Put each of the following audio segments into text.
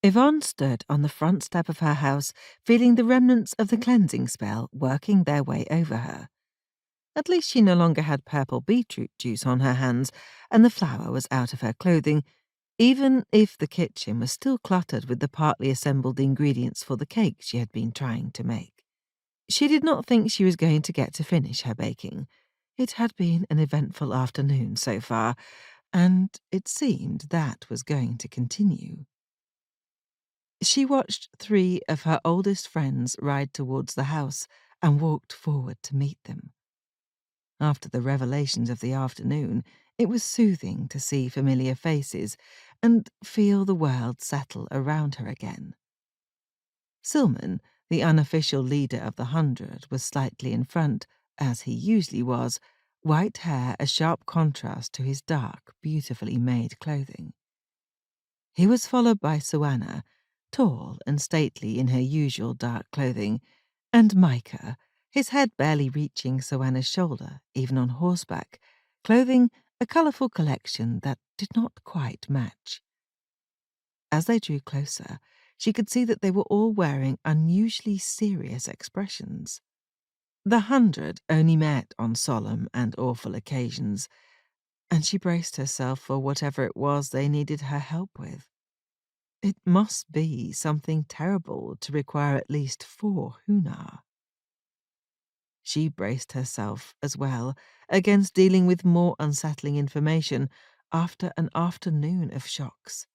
Yvonne stood on the front step of her house, feeling the remnants of the cleansing spell working their way over her. At least she no longer had purple beetroot juice on her hands, and the flour was out of her clothing, even if the kitchen was still cluttered with the partly assembled ingredients for the cake she had been trying to make. She did not think she was going to get to finish her baking. It had been an eventful afternoon so far, and it seemed that was going to continue. She watched 3 of her oldest friends ride towards the house and walked forward to meet them. After the revelations of the afternoon, it was soothing to see familiar faces and feel the world settle around her again. Silman, the unofficial leader of the 100, was slightly in front, as he usually was, white hair a sharp contrast to his dark, beautifully made clothing. He was followed by Suanna, tall and stately in her usual dark clothing, and Micah, his head barely reaching Suanna's shoulder, even on horseback, clothing a colourful collection that did not quite match. As they drew closer, she could see that they were all wearing unusually serious expressions. The 100 only met on solemn and awful occasions, and she braced herself for whatever it was they needed her help with. It must be something terrible to require at least 4 Hunar. She braced herself, as well, against dealing with more unsettling information after an afternoon of shocks.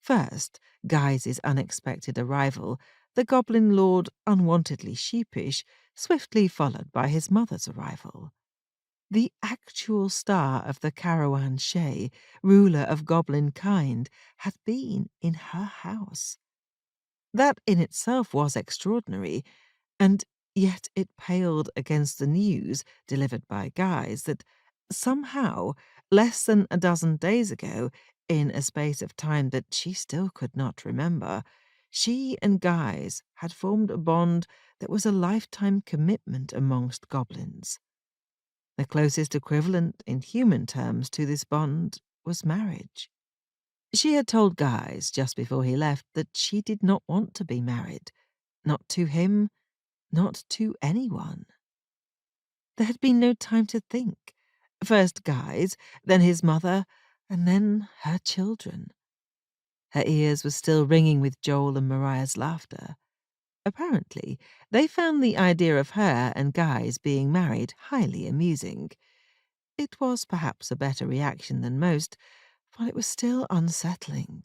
First, Guy's unexpected arrival, the goblin lord unwontedly sheepish, swiftly followed by his mother's arrival. The actual star of the Carawan Shay, ruler of goblin kind, had been in her house. That in itself was extraordinary, and yet it paled against the news delivered by Guys that somehow, less than a dozen days ago, in a space of time that she still could not remember, she and Guys had formed a bond that was a lifetime commitment amongst goblins. The closest equivalent in human terms to this bond was marriage. She had told Guys just before he left that she did not want to be married, not to him, not to anyone. There had been no time to think. First Guy's, then his mother, and then her children. Her ears were still ringing with Joel and Mariah's laughter. Apparently, they found the idea of her and Guy's being married highly amusing. It was perhaps a better reaction than most, but it was still unsettling.